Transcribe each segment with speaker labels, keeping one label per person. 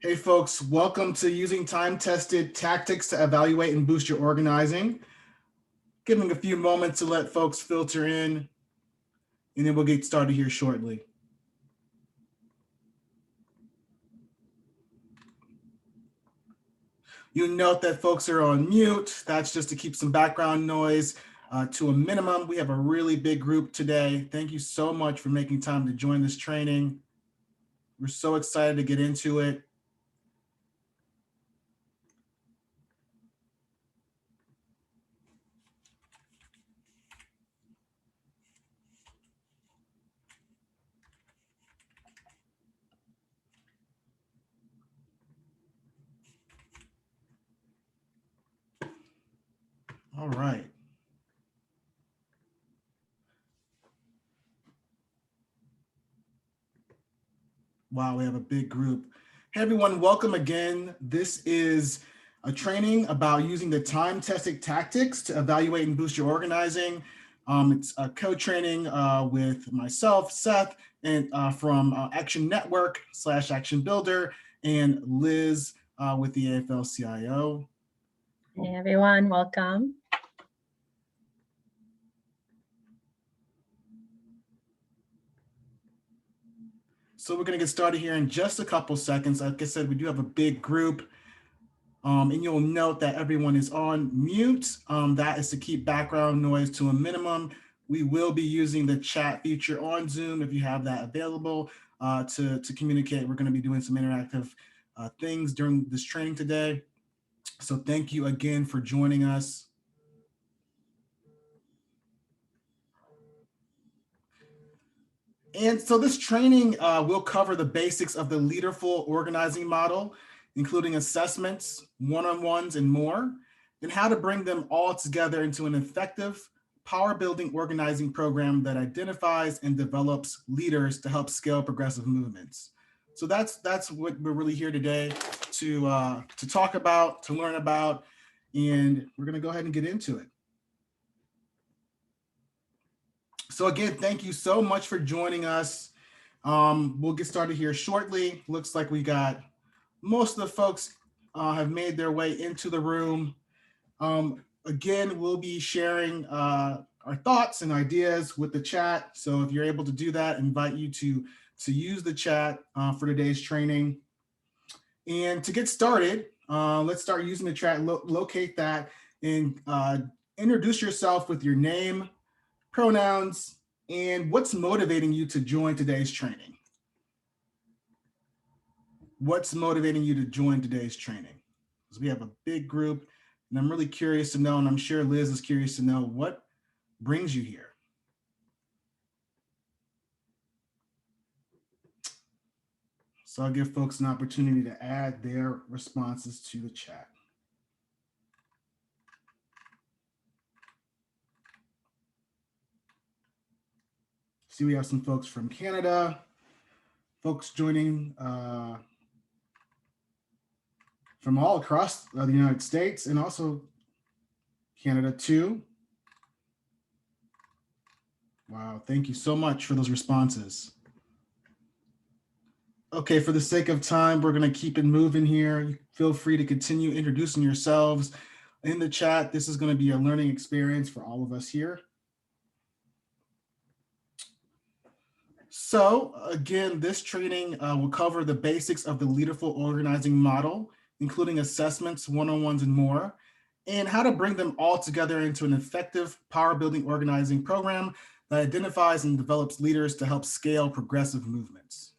Speaker 1: Hey folks, welcome to using time-tested tactics to evaluate and boost your organizing. Giving a few moments to let folks filter in, and then we'll get started here shortly. You note that folks are on mute. That's just to keep some background noise to a minimum. We have a really big group today. Thank you so much for making time to join this training. We're so excited to get into it. All right. Wow, we have a big group. Hey everyone, welcome again. This is a training about using the time-tested tactics to evaluate and boost your organizing. It's a co-training with myself, Seth, and from Action Network / Action Builder, and Liz with the AFL-CIO.
Speaker 2: Hey everyone, welcome.
Speaker 1: So we're going to get started here in just a couple seconds. Like I said, we do have a big group. And you'll note that everyone is on mute. That is to keep background noise to a minimum. We will be using the chat feature on Zoom if you have that available to communicate. We're going to be doing some interactive things during this training today. So thank you again for joining us. And so this training will cover the basics of the leaderful organizing model, including assessments, one-on-ones, and more, and how to bring them all together into an effective power-building organizing program that identifies and develops leaders to help scale progressive movements. So that's what we're really here today to talk about, to learn about, and we're going to go ahead and get into it. So again, thank you so much for joining us. We'll get started here shortly. Looks like we got most of the folks have made their way into the room. Again, we'll be sharing our thoughts and ideas with the chat. So if you're able to do that, I invite you to use the chat for today's training. And to get started, let's start using the chat, locate that, and introduce yourself with your name, pronouns, and what's motivating you to join today's training. What's motivating you to join today's training? Because we have a big group, and I'm really curious to know, and I'm sure Liz is curious to know, what brings you here? So I'll give folks an opportunity to add their responses to the chat. See, we have some folks from Canada, folks joining from all across the United States and also Canada too. Wow, thank you so much for those responses. Okay, for the sake of time, we're going to keep it moving here. Feel free to continue introducing yourselves in the chat. This is going to be a learning experience for all of us here. So again, this training will cover the basics of the leaderful organizing model, including assessments, one-on-ones, and more, and how to bring them all together into an effective power-building organizing program that identifies and develops leaders to help scale progressive movements.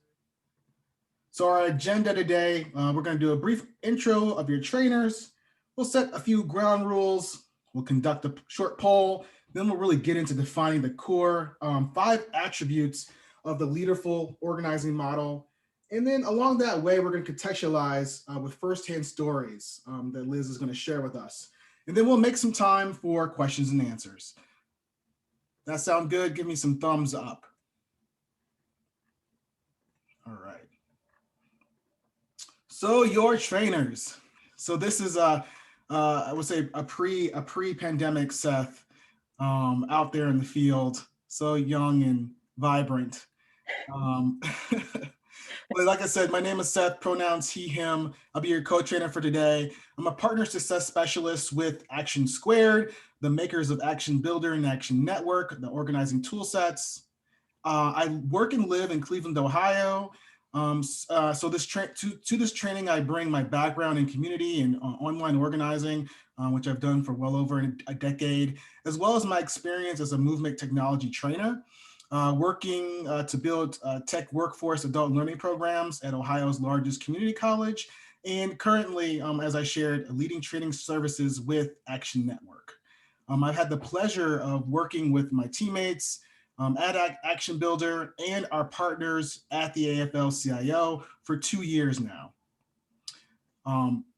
Speaker 1: So our agenda today, we're going to do a brief intro of your trainers. We'll set a few ground rules. We'll conduct a short poll. Then we'll really get into defining the core 5 attributes of the leaderful organizing model. And then along that way, we're going to contextualize with firsthand stories that Liz is going to share with us. And then we'll make some time for questions and answers. That sound good? Give me some thumbs up. All right. So your trainers. So this is I would say a pre-pandemic Seth out there in the field, so young and vibrant. Well, like I said, my name is Seth, pronouns he, him. I'll be your co-trainer for today. I'm a partner success specialist with Action Squared, the makers of Action Builder and Action Network, the organizing tool sets. I work and live in Cleveland, Ohio. So to this training, I bring my background in community and online organizing, which I've done for well over a decade, as well as my experience as a movement technology trainer, working to build tech workforce adult learning programs at Ohio's largest community college, and currently, as I shared, leading training services with Action Network. I've had the pleasure of working with my teammates at Action Builder and our partners at the AFL-CIO for 2 years now.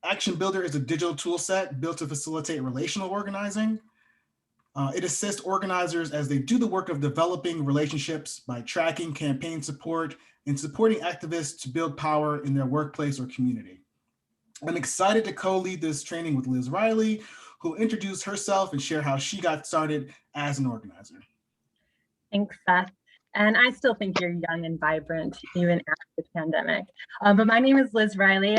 Speaker 1: Action Builder is a digital tool set built to facilitate relational organizing. It assists organizers as they do the work of developing relationships by tracking campaign support and supporting activists to build power in their workplace or community. I'm excited to co-lead this training with Liz Riley, who will introduce herself and share how she got started as an organizer.
Speaker 2: Thanks, Seth. And I still think you're young and vibrant, even after the pandemic. But my name is Liz Riley.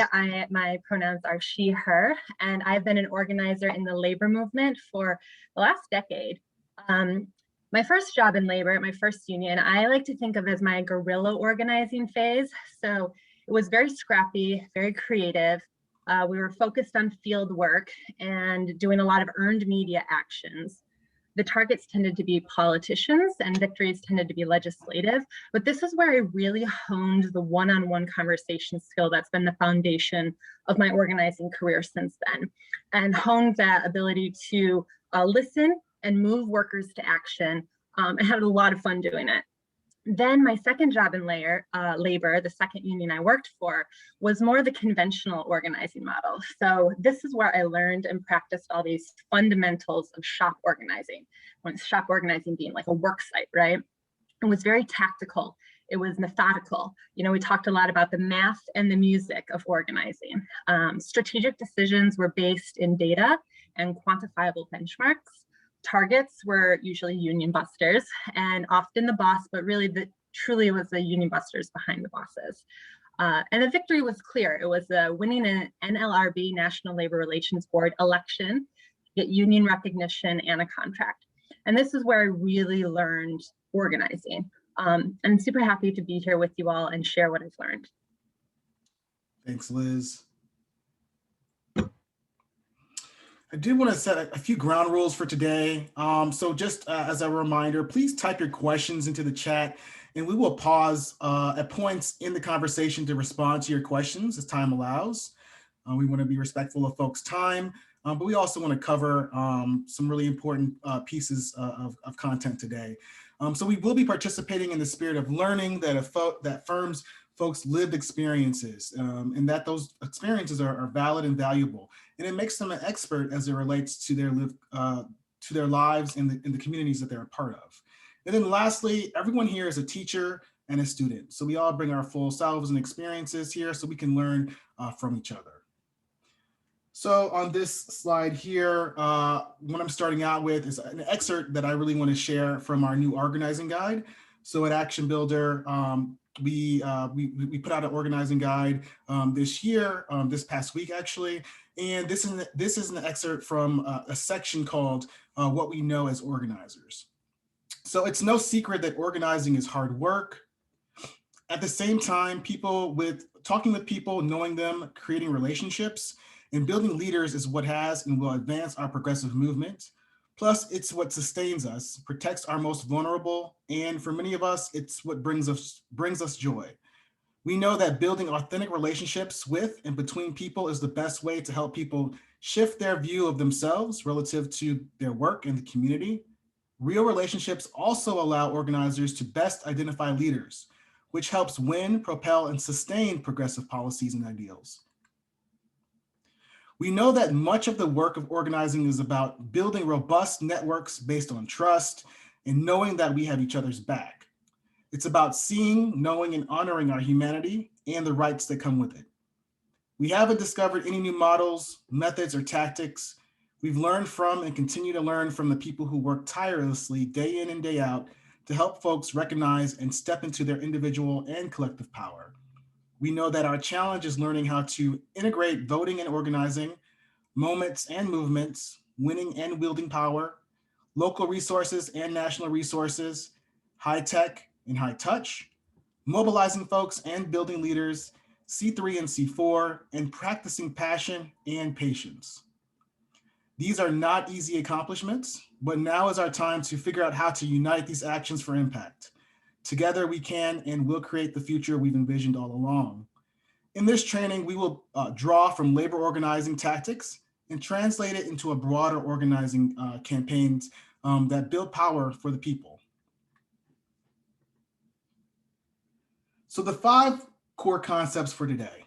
Speaker 2: My pronouns are she, her, and I've been an organizer in the labor movement for the last decade. My first job in labor, my first union, I like to think of as my guerrilla organizing phase. So it was very scrappy, very creative. We were focused on field work and doing a lot of earned media actions. The targets tended to be politicians and victories tended to be legislative, but this is where I really honed the one-on-one conversation skill that's been the foundation of my organizing career since then, and honed that ability to listen and move workers to action, and had a lot of fun doing it. Then my second job in labor, the second union I worked for, was more the conventional organizing model. So this is where I learned and practiced all these fundamentals of shop organizing. When shop organizing being like a work site, right? It was very tactical. It was methodical. We talked a lot about the math and the music of organizing. Strategic decisions were based in data and quantifiable benchmarks. Targets were usually union busters and often the boss, but really truly was the union busters behind the bosses. And the victory was clear. It was winning an NLRB, National Labor Relations Board election, get union recognition and a contract. And this is where I really learned organizing. I'm super happy to be here with you all and share what I've learned.
Speaker 1: Thanks, Liz. I did want to set a few ground rules for today. So just as a reminder, please type your questions into the chat and we will pause at points in the conversation to respond to your questions as time allows. We want to be respectful of folks' time, but we also want to cover some really important pieces of content today. So we will be participating in the spirit of learning that affirms folks' lived experiences and that those experiences are valid and valuable. And it makes them an expert as it relates to their lives in the communities that they're a part of. And then lastly, everyone here is a teacher and a student. So we all bring our full selves and experiences here so we can learn from each other. So on this slide here, what I'm starting out with is an excerpt that I really want to share from our new organizing guide. So at Action Builder, we put out an organizing guide this past week actually, and this is an excerpt from a section called What We Know as Organizers. So it's no secret that organizing is hard work. At the same time, talking with people, knowing them, creating relationships, and building leaders is what has and will advance our progressive movement. Plus, it's what sustains us, protects our most vulnerable, and for many of us, it's what brings us joy. We know that building authentic relationships with and between people is the best way to help people shift their view of themselves relative to their work and the community. Real relationships also allow organizers to best identify leaders, which helps win, propel, and sustain progressive policies and ideals. We know that much of the work of organizing is about building robust networks based on trust and knowing that we have each other's back. It's about seeing, knowing, and honoring our humanity and the rights that come with it. We haven't discovered any new models, methods, or tactics. We've learned from and continue to learn from the people who work tirelessly day in and day out to help folks recognize and step into their individual and collective power. We know that our challenge is learning how to integrate voting and organizing, moments and movements, winning and wielding power, local resources and national resources, high tech and high touch, mobilizing folks and building leaders, C3 and C4, and practicing passion and patience. These are not easy accomplishments, but now is our time to figure out how to unite these actions for impact. Together, we can and will create the future we've envisioned all along. In this training, we will draw from labor organizing tactics and translate it into a broader organizing campaigns that build power for the people. So the 5 core concepts for today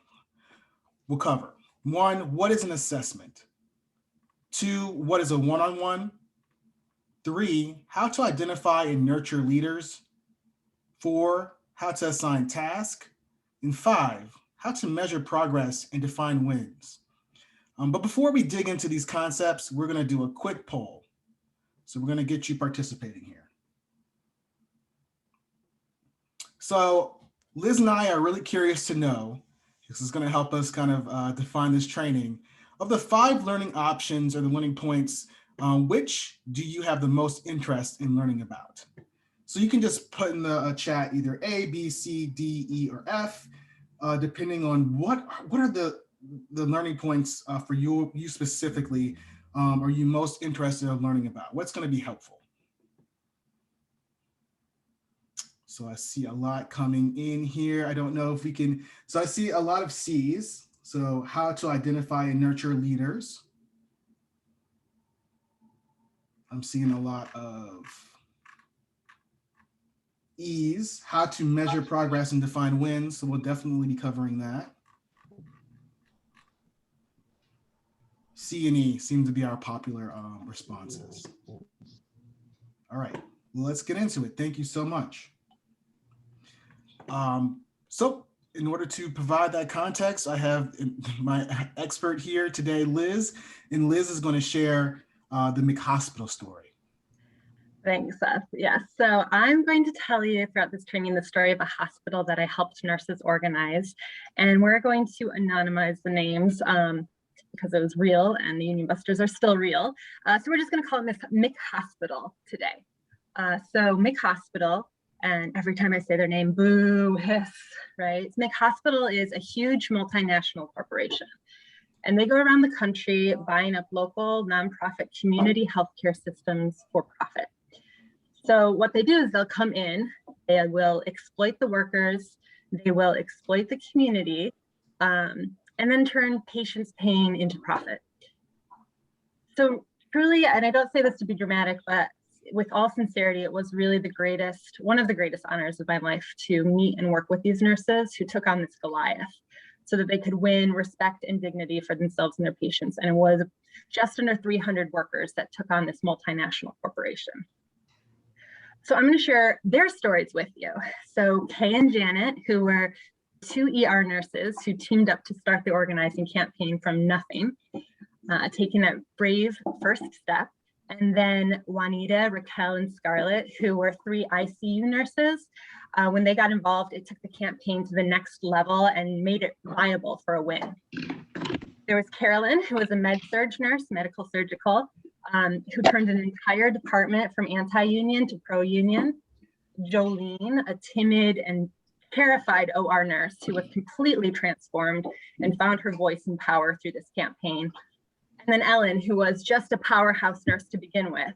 Speaker 1: we'll cover. 1, what is an assessment? 2, what is a one-on-one? 3, how to identify and nurture leaders. 4, how to assign tasks. And 5, how to measure progress and define wins. But before we dig into these concepts, we're going to do a quick poll. So we're going to get you participating here. So Liz and I are really curious to know, this is going to help us kind of define this training, of the 5 learning options or the learning points, which do you have the most interest in learning about? So you can just put in the chat either A, B, C, D, E, or F, depending on what are the learning points for you specifically are you most interested in learning about? What's going to be helpful? So I see a lot coming in here. I don't know if we can, so I see a lot of C's. So how to identify and nurture leaders. I'm seeing a lot of E's, how to measure progress and define wins. So we'll definitely be covering that. C and E seem to be our popular responses. All right, well, let's get into it. Thank you so much. So in order to provide that context, I have my expert here today, Liz, and Liz is going to share the McHospital story.
Speaker 2: Thanks, Seth. Yes, so I'm going to tell you throughout this training the story of a hospital that I helped nurses organize, and we're going to anonymize the names because it was real and the Union Busters are still real. So we're just going to call it McHospital today. So McHospital, and every time I say their name, boo, hiss, right? McHospital is a huge multinational corporation. And they go around the country buying up local nonprofit community healthcare systems for profit. So what they do is they'll come in, they will exploit the workers, they will exploit the community, and then turn patients' pain into profit. So truly, and I don't say this to be dramatic, but with all sincerity, it was really one of the greatest honors of my life to meet and work with these nurses who took on this Goliath so that they could win respect and dignity for themselves and their patients. And it was just under 300 workers that took on this multinational corporation. So I'm going to share their stories with you. So Kay and Janet, who were 2 ER nurses who teamed up to start the organizing campaign from nothing, taking that brave first step. And then Juanita, Raquel, and Scarlett, who were 3 ICU nurses. When they got involved, it took the campaign to the next level and made it viable for a win. There was Carolyn, who was a med-surg nurse, medical surgical, who turned an entire department from anti-union to pro-union. Jolene, a timid and terrified OR nurse who was completely transformed and found her voice and power through this campaign. And then Ellen, who was just a powerhouse nurse to begin with,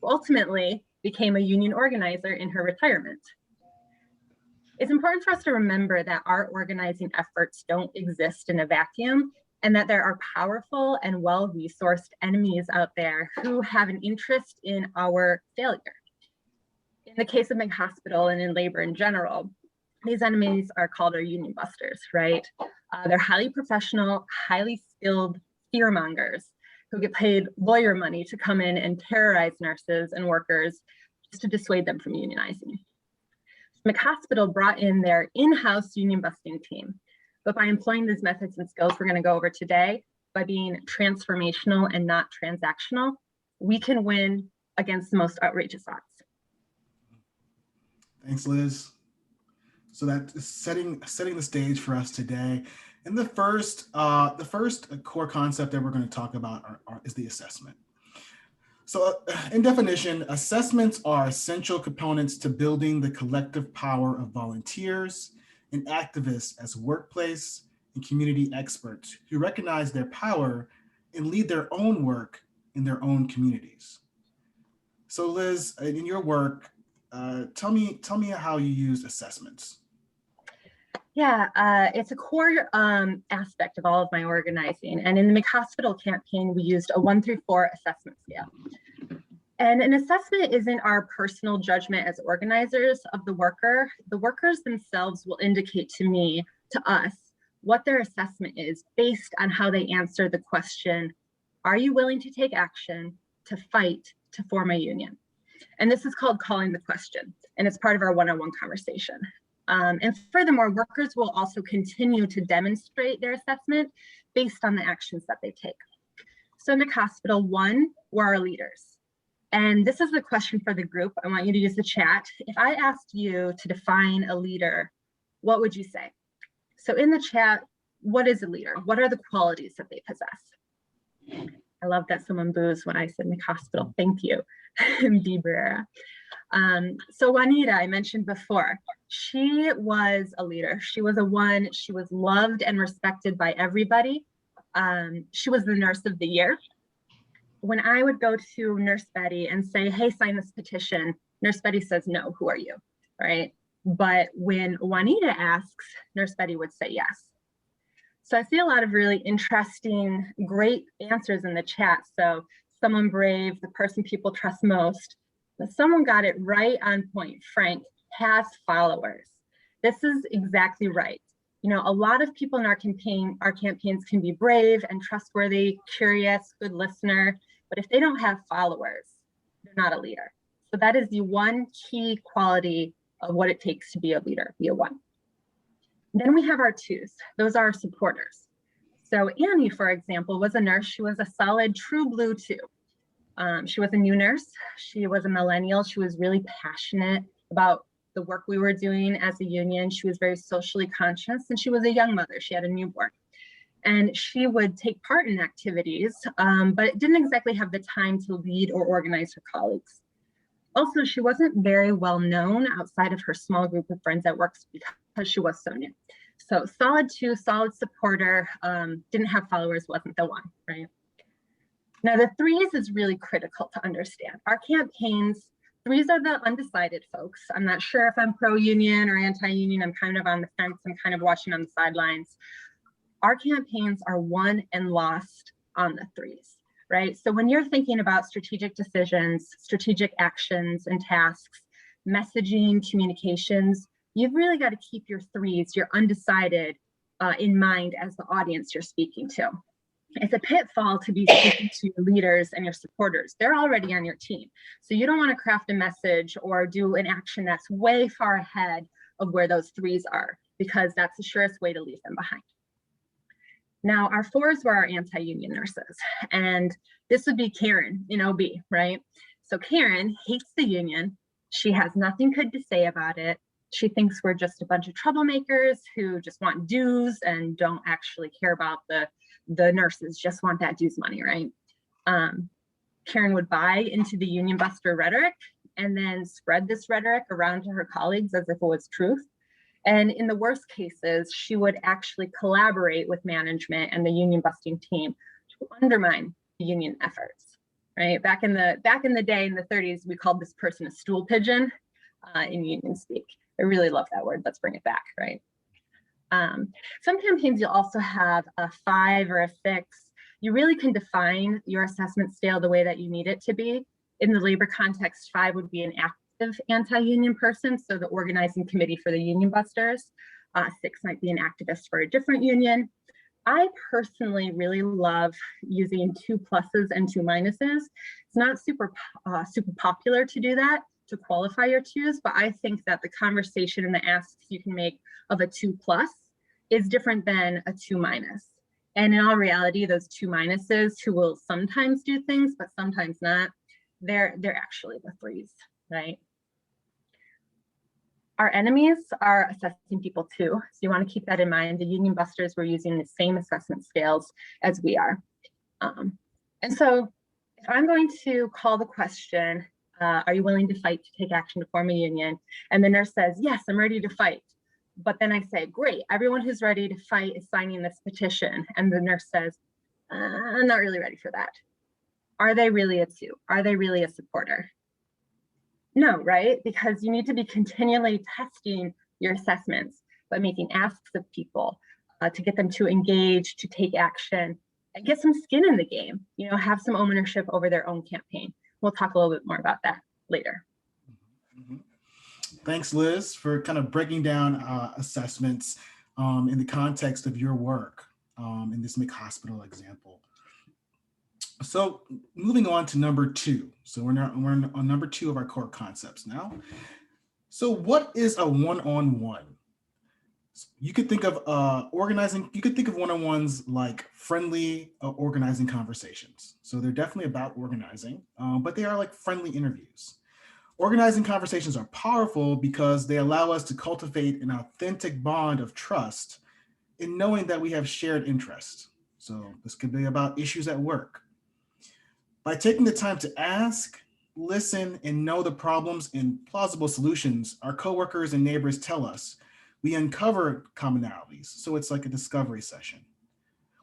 Speaker 2: who ultimately became a union organizer in her retirement. It's important for us to remember that our organizing efforts don't exist in a vacuum, and that there are powerful and well-resourced enemies out there who have an interest in our failure. In the case of McHospital and in labor in general, these enemies are called our union busters, right? They're highly professional, highly skilled fearmongers who get paid lawyer money to come in and terrorize nurses and workers just to dissuade them from unionizing. McHospital brought in their in-house union busting team, but by employing these methods and skills we're going to go over today, by being transformational and not transactional, we can win against the most outrageous odds.
Speaker 1: Thanks, Liz. So that is setting the stage for us today. And the first core concept that we're going to talk about is the assessment. So, in definition, assessments are essential components to building the collective power of volunteers and activists as workplace and community experts who recognize their power and lead their own work in their own communities. So, Liz, in your work, tell me how you use assessments.
Speaker 2: Yeah, it's a core aspect of all of my organizing. And in the McHospital campaign, we used a 1 through 4 assessment scale. And an assessment isn't our personal judgment as organizers of the worker. The workers themselves will indicate to us, what their assessment is based on how they answer the question, are you willing to take action, to fight, to form a union? And this is called calling the question. And it's part of our one-on-one conversation. And furthermore, workers will also continue to demonstrate their assessment based on the actions that they take. So in McHospital, 1 were our leaders. And this is the question for the group. I want you to use the chat. If I asked you to define a leader, what would you say? So in the chat, what is a leader? What are the qualities that they possess? I love that someone boos when I said McHospital. Thank you, Deborah. So Juanita, I mentioned before, she was a leader. She was a 1. She was loved and respected by everybody. She was the nurse of the year. When I would go to Nurse Betty and say, hey, sign this petition, Nurse Betty says, no, who are you, right? But when Juanita asks, Nurse Betty would say yes. So I see a lot of really interesting, great answers in the chat. So someone brave, the person people trust most, but someone got it right on point. Frank has followers. This is exactly right. You know, a lot of people in our campaigns can be brave and trustworthy, curious, good listener, but if they don't have followers, they're not a leader. So that is the 1 key quality of what it takes to be a leader, be a 1. Then we have our 2s. Those are our supporters. So Annie, for example, was a nurse. She was a solid true blue 2. She was a new nurse. She was a millennial. She was really passionate about the work we were doing as a union. She was very socially conscious, and she was a young mother. She had a newborn. And she would take part in activities, but didn't exactly have the time to lead or organize her colleagues. Also, she wasn't very well known outside of her small group of friends at work because she was so new. So solid 2, solid supporter, didn't have followers, wasn't the 1, right? Now the 3s is really critical to understand. Our campaigns, 3s are the undecided folks. I'm not sure if I'm pro-union or anti-union. I'm kind of on the fence. I'm kind of watching on the sidelines. Our campaigns are won and lost on the 3s, right? So when you're thinking about strategic decisions, strategic actions and tasks, messaging, communications, you've really got to keep your 3s, your undecided, in mind as the audience you're speaking to. It's a pitfall to be speaking to your leaders and your supporters. They're already on your team. So you don't want to craft a message or do an action that's way far ahead of where those 3s are, because that's the surest way to leave them behind. Now, our 4s were our anti-union nurses, and this would be Karen in OB, right? So Karen hates the union. She has nothing good to say about it. She thinks we're just a bunch of troublemakers who just want dues and don't actually care about the nurses, just want that dues money, right? Karen would buy into the union buster rhetoric and then spread this rhetoric around to her colleagues as if it was truth. And in the worst cases, she would actually collaborate with management and the union busting team to undermine the union efforts, right? Back in the day, in the 30s, we called this person a stool pigeon in union speak. I really love that word. Let's bring it back, right? Some campaigns you'll also have a 5 or a 6. You really can define your assessment scale the way that you need it to be. In the labor context, 5 would be an active anti-union person, so the organizing committee for the union busters. 6 might be an activist for a different union. I personally really love using 2 pluses and 2 minuses. It's not super popular to do that, to qualify your 2s, but I think that the conversation and the asks you can make of a 2 plus is different than a 2 minus. And in all reality, those 2 minuses who will sometimes do things, but sometimes not, they're actually the 3s, right? Our enemies are assessing people too. So you want to keep that in mind. The union busters were using the same assessment scales as we are. And so if I'm going to call the question, are you willing to fight to take action to form a union? And the nurse says, yes, I'm ready to fight. But then I say, great, everyone who's ready to fight is signing this petition. And the nurse says, I'm not really ready for that. Are they really a two? Are they really a supporter? No, right? Because you need to be continually testing your assessments by making asks of people to get them to engage, to take action, and get some skin in the game, have some ownership over their own campaign. We'll talk a little bit more about that later.
Speaker 1: Mm-hmm. Thanks, Liz, for kind of breaking down assessments in the context of your work in this McHospital example. So moving on to number 2. So we're on number 2 of our core concepts now. So what is a one-on-one? You could think of organizing, you could think of one-on-ones like friendly organizing conversations. So they're definitely about organizing, but they are like friendly interviews. Organizing conversations are powerful because they allow us to cultivate an authentic bond of trust in knowing that we have shared interests. So this could be about issues at work. By taking the time to ask, listen, and know the problems and plausible solutions our coworkers and neighbors tell us, we uncover commonalities. So it's like a discovery session.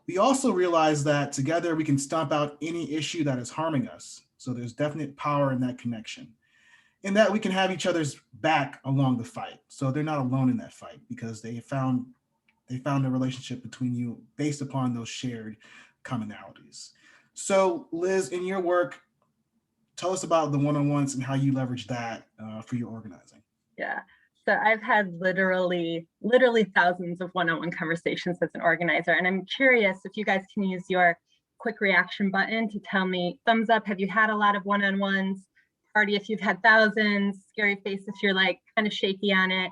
Speaker 1: We also realize that together we can stomp out any issue that is harming us. So there's definite power in that connection. In that we can have each other's back along the fight. So they're not alone in that fight because they found a relationship between you based upon those shared commonalities. So Liz, in your work, tell us about the one-on-ones and how you leverage that for your organizing.
Speaker 2: Yeah. So I've had literally thousands of one-on-one conversations as an organizer. And I'm curious if you guys can use your quick reaction button to tell me, thumbs up, have you had a lot of one-on-ones? Party if you've had thousands, scary face if you're like kind of shaky on it.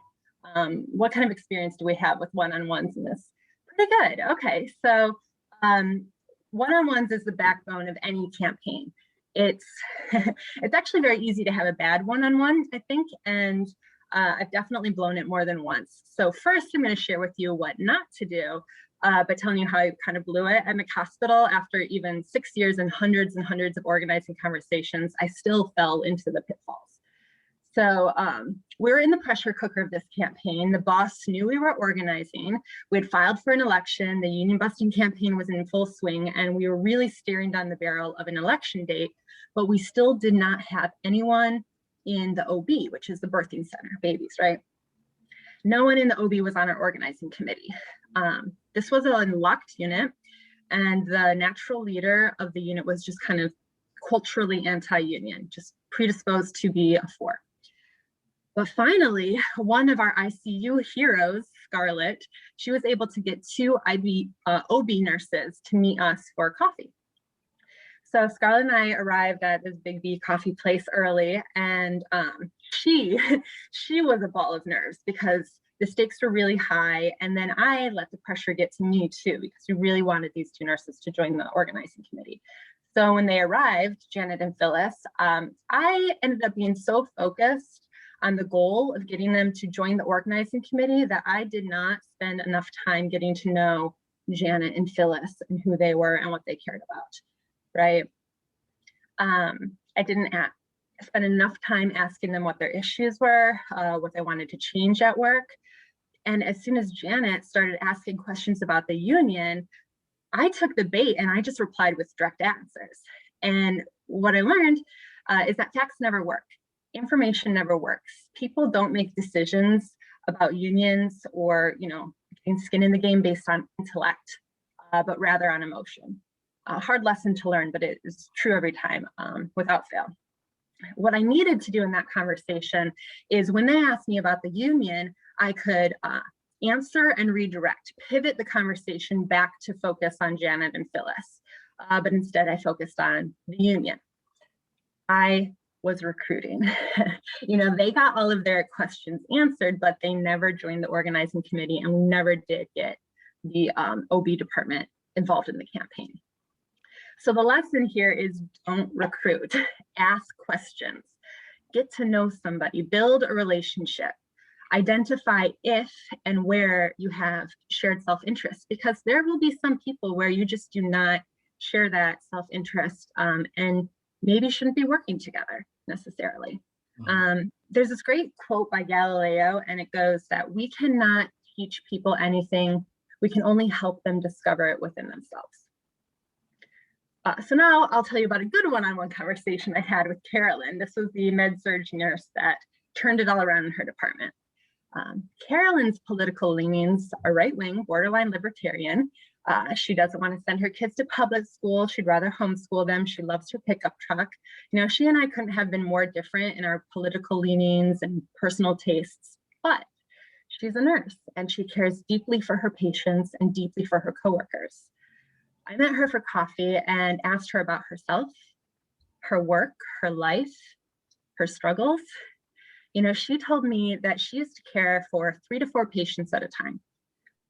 Speaker 2: What kind of experience do we have with one-on-ones in this? Pretty good. Okay, so one-on-ones is the backbone of any campaign. It's it's actually very easy to have a bad one-on-one, I think, and I've definitely blown it more than once. So first, I'm going to share with you what not to do, by telling you how I kind of blew it at McHospital. After even 6 years and hundreds of organizing conversations, I still fell into the pitfalls. So we're in the pressure cooker of this campaign. The boss knew we were organizing. We had filed for an election. The union busting campaign was in full swing, and we were really staring down the barrel of an election date, but we still did not have anyone in the OB, which is the birthing center, babies, right? No one in the OB was on our organizing committee. This was a locked unit, and the natural leader of the unit was just kind of culturally anti-union, just predisposed to be a 4. But finally, one of our ICU heroes, Scarlett, she was able to get 2 OB nurses to meet us for coffee. So Scarlett and I arrived at this Big B coffee place early, and she was a ball of nerves because the stakes were really high. And then I let the pressure get to me too, because we really wanted these 2 nurses to join the organizing committee. So when they arrived, Janet and Phyllis, I ended up being so focused on the goal of getting them to join the organizing committee that I did not spend enough time getting to know Janet and Phyllis and who they were and what they cared about, right? I didn't spend enough time asking them what their issues were, what they wanted to change at work. And as soon as Janet started asking questions about the union, I took the bait and I just replied with direct answers. And what I learned is that facts never work. Information never works. People don't make decisions about unions or, getting skin in the game based on intellect, but rather on emotion. A hard lesson to learn, but it is true every time, without fail. What I needed to do in that conversation is when they asked me about the union, I could answer and redirect, pivot the conversation back to focus on Janet and Phyllis. But instead I focused on the union. I was recruiting. They got all of their questions answered, but they never joined the organizing committee, and we never did get the OB department involved in the campaign. So the lesson here is don't recruit, ask questions, get to know somebody, build a relationship. Identify if and where you have shared self-interest, because there will be some people where you just do not share that self-interest, and maybe shouldn't be working together necessarily. There's this great quote by Galileo, and it goes that we cannot teach people anything. We can only help them discover it within themselves. So now I'll tell you about a good one-on-one conversation I had with Carolyn. This was the med-surg nurse that turned it all around in her department. Carolyn's political leanings are right-wing, borderline libertarian. She doesn't want to send her kids to public school. She'd rather homeschool them. She loves her pickup truck. You know, she and I couldn't have been more different in our political leanings and personal tastes, but she's a nurse and she cares deeply for her patients and deeply for her coworkers. I met her for coffee and asked her about herself, her work, her life, her struggles. You know, she told me that she used to care for 3 to 4 patients at a time,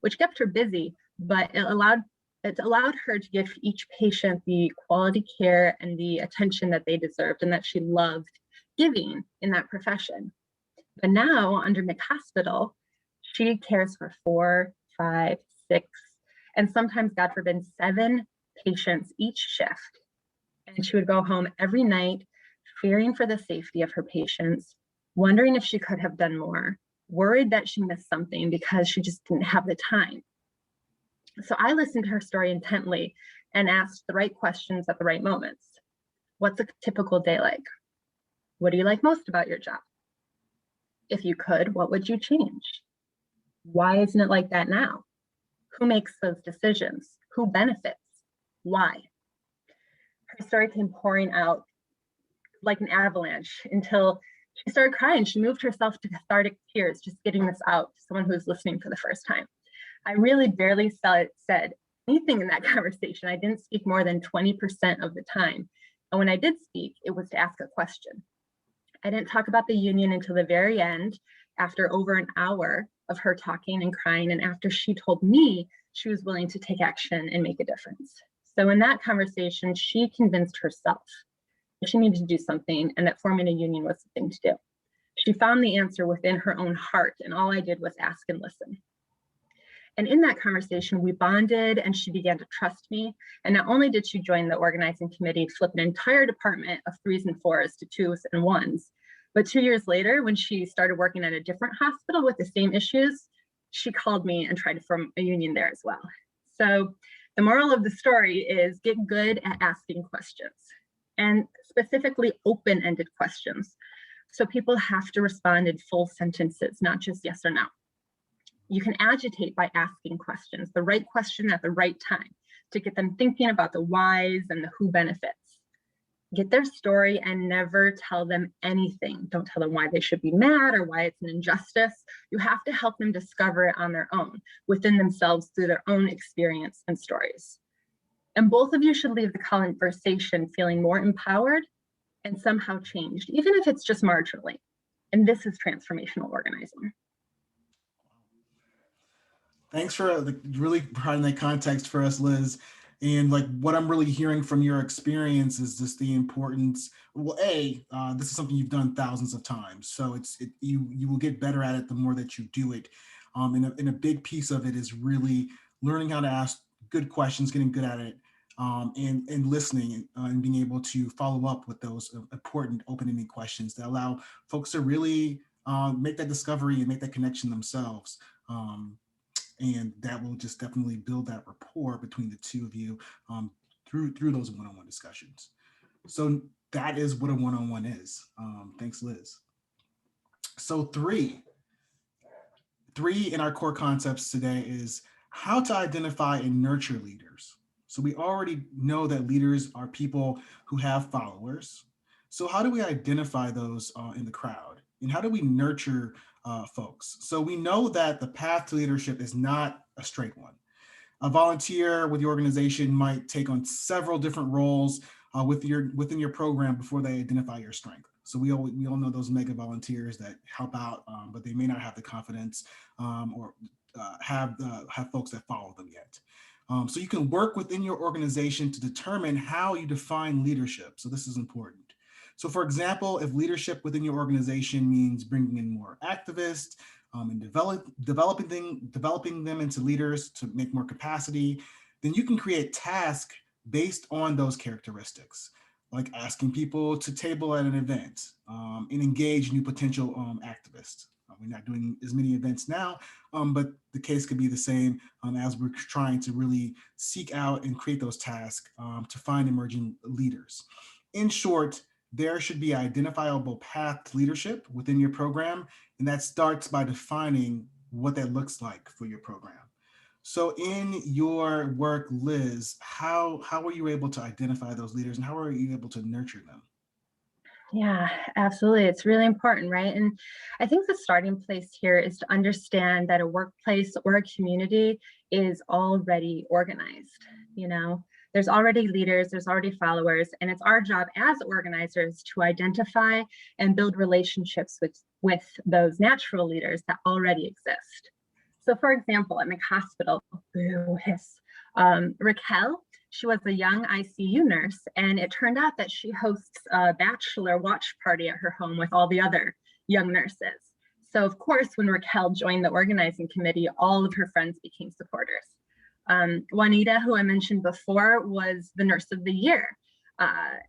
Speaker 2: which kept her busy, but it allowed her to give each patient the quality care and the attention that they deserved and that she loved giving in that profession. But now under McHospital, she cares for 4, 5, 6, and sometimes, God forbid, 7 patients each shift. And she would go home every night fearing for the safety of her patients, wondering if she could have done more, worried that she missed something because she just didn't have the time. So I listened to her story intently and asked the right questions at the right moments. What's a typical day like? What do you like most about your job? If you could, what would you change? Why isn't it like that now? Who makes those decisions? Who benefits? Why? Her story came pouring out like an avalanche until she started crying. She moved herself to cathartic tears, just getting this out to someone who's listening for the first time. I really barely said anything in that conversation. I didn't speak more than 20% of the time. And when I did speak, it was to ask a question. I didn't talk about the union until the very end, after over an hour of her talking and crying, and after she told me she was willing to take action and make a difference. So in that conversation, she convinced herself that she needed to do something and that forming a union was the thing to do. She found the answer within her own heart, and all I did was ask and listen. And in that conversation, we bonded and she began to trust me. And not only did she join the organizing committee to flip an entire department of 3s and 4s to 2s and 1s, but 2 years later, when she started working at a different hospital with the same issues, she called me and tried to form a union there as well. So the moral of the story is get good at asking questions, and specifically open-ended questions. So people have to respond in full sentences, not just yes or no. You can agitate by asking questions, the right question at the right time, to get them thinking about the whys and the who benefits. Get their story and never tell them anything. Don't tell them why they should be mad or why it's an injustice. You have to help them discover it on their own, within themselves, through their own experience and stories. And both of you should leave the conversation feeling more empowered and somehow changed, even if it's just marginally. And this is transformational organizing.
Speaker 1: Thanks for really providing that context for us, Liz. And like what I'm really hearing from your experience is just the importance. Well, this is something you've done thousands of times, so you will get better at it the more that you do it. And a big piece of it is really learning how to ask good questions, getting good at it, and listening and being able to follow up with those important open-ended questions that allow folks to really make that discovery and make that connection themselves. And that will just definitely build that rapport between the two of you through those one-on-one discussions. So that is what a one-on-one is. Thanks, Liz. So three in our core concepts today is how to identify and nurture leaders. So we already know that leaders are people who have followers. So how do we identify those in the crowd? And how do we nurture folks? So we know that the path to leadership is not a straight one. A volunteer with the organization might take on several different roles within your program before they identify your strength. So we all know those mega volunteers that help out, but they may not have the confidence or have folks that follow them yet. So you can work within your organization to determine how you define leadership. So this is important. So for example, if leadership within your organization means bringing in more activists, and developing them into leaders to make more capacity, then you can create tasks based on those characteristics, like asking people to table at an event and engage new potential activists. We're not doing as many events now, but the case could be the same as we're trying to really seek out and create those tasks to find emerging leaders. In short, there should be identifiable path to leadership within your program, and that starts by defining what that looks like for your program. So in your work, Liz, how were you able to identify those leaders and how were you able to nurture them?
Speaker 2: Yeah, absolutely. It's really important, right? And I think the starting place here is to understand that a workplace or a community is already organized. You know, there's already leaders, there's already followers, and it's our job as organizers to identify and build relationships with those natural leaders that already exist. So, for example, at McHospital, boo hiss, Raquel, she was a young ICU nurse, and it turned out that she hosts a bachelor watch party at her home with all the other young nurses. So, of course, when Raquel joined the organizing committee, all of her friends became supporters. Juanita, who I mentioned before, was the nurse of the year.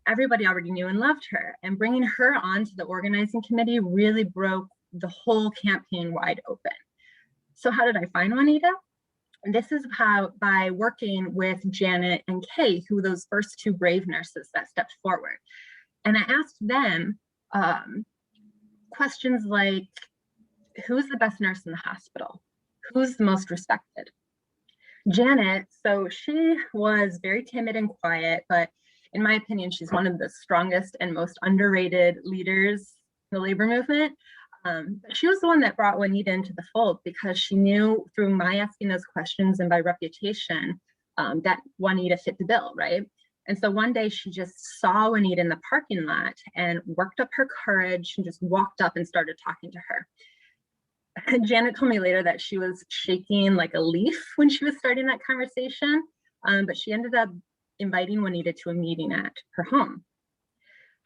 Speaker 2: Everybody already knew and loved her, and bringing her onto the organizing committee really broke the whole campaign wide open. So, how did I find Juanita? And this is how, by working with Janet and Kay, who were those first two brave nurses that stepped forward. And I asked them questions like, who's the best nurse in the hospital? Who's the most respected? Janet, so she was very timid and quiet, but in my opinion, she's one of the strongest and most underrated leaders in the labor movement. She was the one that brought Juanita into the fold because she knew through my asking those questions and by reputation that Juanita fit the bill, right? And so one day she just saw Juanita in the parking lot and worked up her courage and just walked up and started talking to her. And Janet told me later that she was shaking like a leaf when she was starting that conversation, but she ended up inviting Juanita to a meeting at her home.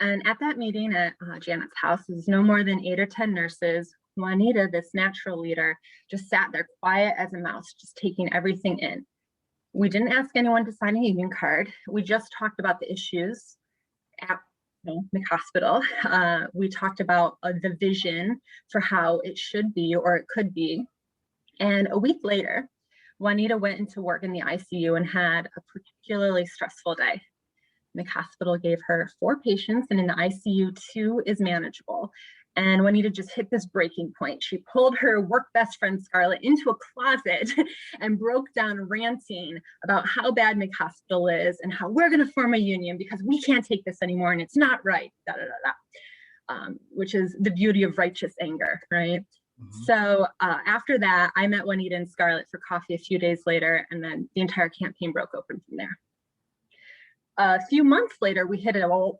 Speaker 2: And at that meeting at Janet's house, there's no more than 8 or 10 nurses. Juanita, this natural leader, just sat there quiet as a mouse, just taking everything in. We didn't ask anyone to sign a union card. We just talked about the issues at McHospital. We talked about the vision for how it should be or it could be. And a week later, Juanita went into work in the ICU and had a particularly stressful day. McHospital gave her 4 patients, and in the ICU, 2 is manageable. And Juanita just hit this breaking point. She pulled her work best friend, Scarlett, into a closet and broke down ranting about how bad McHospital is and how we're going to form a union because we can't take this anymore and it's not right, which is the beauty of righteous anger, right? Mm-hmm. So after that, I met Juanita and Scarlett for coffee a few days later, and then the entire campaign broke open from there. A few months later, we hit a wall,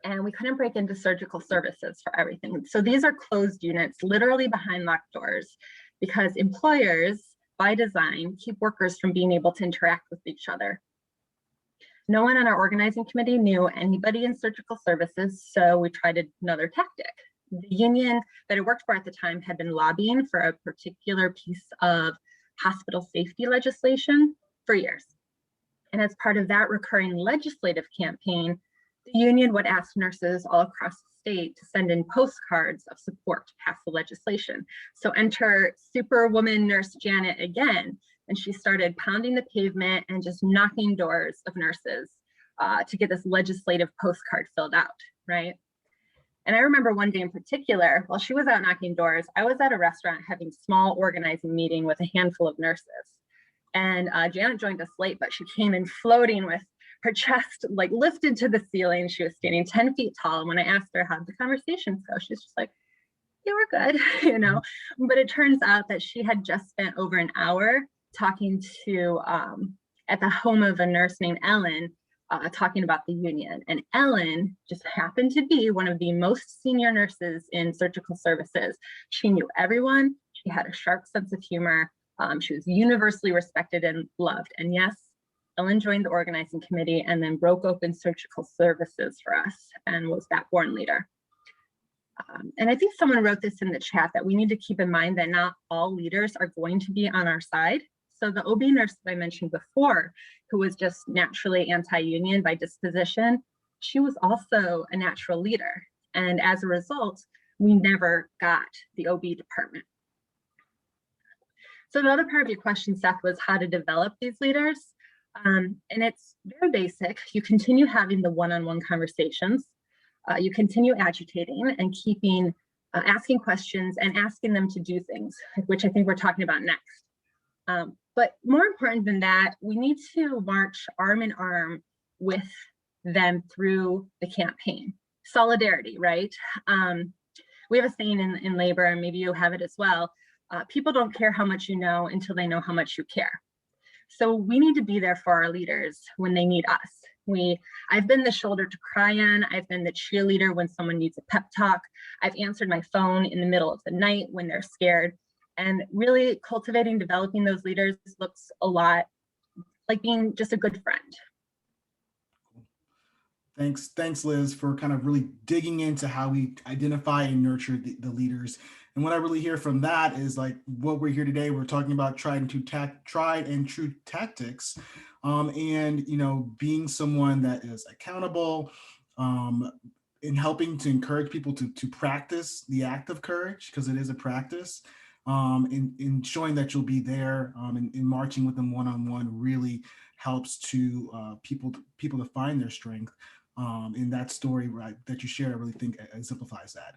Speaker 2: and we couldn't break into surgical services for everything. So these are closed units, literally behind locked doors, because employers, by design, keep workers from being able to interact with each other. No one on our organizing committee knew anybody in surgical services, so we tried another tactic. The union that I worked for at the time had been lobbying for a particular piece of hospital safety legislation for years. And as part of that recurring legislative campaign, the union would ask nurses all across the state to send in postcards of support to pass the legislation. So enter Superwoman Nurse Janet again, and she started pounding the pavement and just knocking doors of nurses to get this legislative postcard filled out, right? And I remember one day in particular, while she was out knocking doors, I was at a restaurant having a small organizing meeting with a handful of nurses. And Janet joined us late, but she came in floating with her chest like lifted to the ceiling. She was standing 10 feet tall. And when I asked her how the conversations go, she's just like, yeah, we're good, you know. But it turns out that she had just spent over an hour talking to, at the home of a nurse named Ellen, talking about the union. And Ellen just happened to be one of the most senior nurses in surgical services. She knew everyone. She had a sharp sense of humor. She was universally respected and loved. And yes, Ellen joined the organizing committee and then broke open surgical services for us and was that born leader. And I think someone wrote this in the chat that we need to keep in mind that not all leaders are going to be on our side. So the OB nurse that I mentioned before, who was just naturally anti-union by disposition, she was also a natural leader. And as a result, we never got the OB department. So the other part of your question, Seth, was how to develop these leaders. And it's very basic. You continue having the one-on-one conversations. You continue agitating and keeping asking questions and asking them to do things, which I think we're talking about next. But more important than that, we need to march arm in arm with them through the campaign. Solidarity, right? We have a saying in labor, and maybe you have it as well. People don't care how much you know until they know how much you care. So we need to be there for our leaders when they need us. I've been the shoulder to cry on. I've been the cheerleader when someone needs a pep talk. I've answered my phone in the middle of the night when they're scared. And really cultivating, developing those leaders looks a lot like being just a good friend.
Speaker 1: Thanks, Liz, for kind of really digging into how we identify and nurture the leaders. And what I really hear from that is like what we're here today. We're talking about tried and true tactics, and being someone that is accountable, in helping to encourage people to practice the act of courage, because it is a practice. In showing that you'll be there, in marching with them one-on-one really helps to people to find their strength. In that story, right, that you shared, I really think exemplifies that.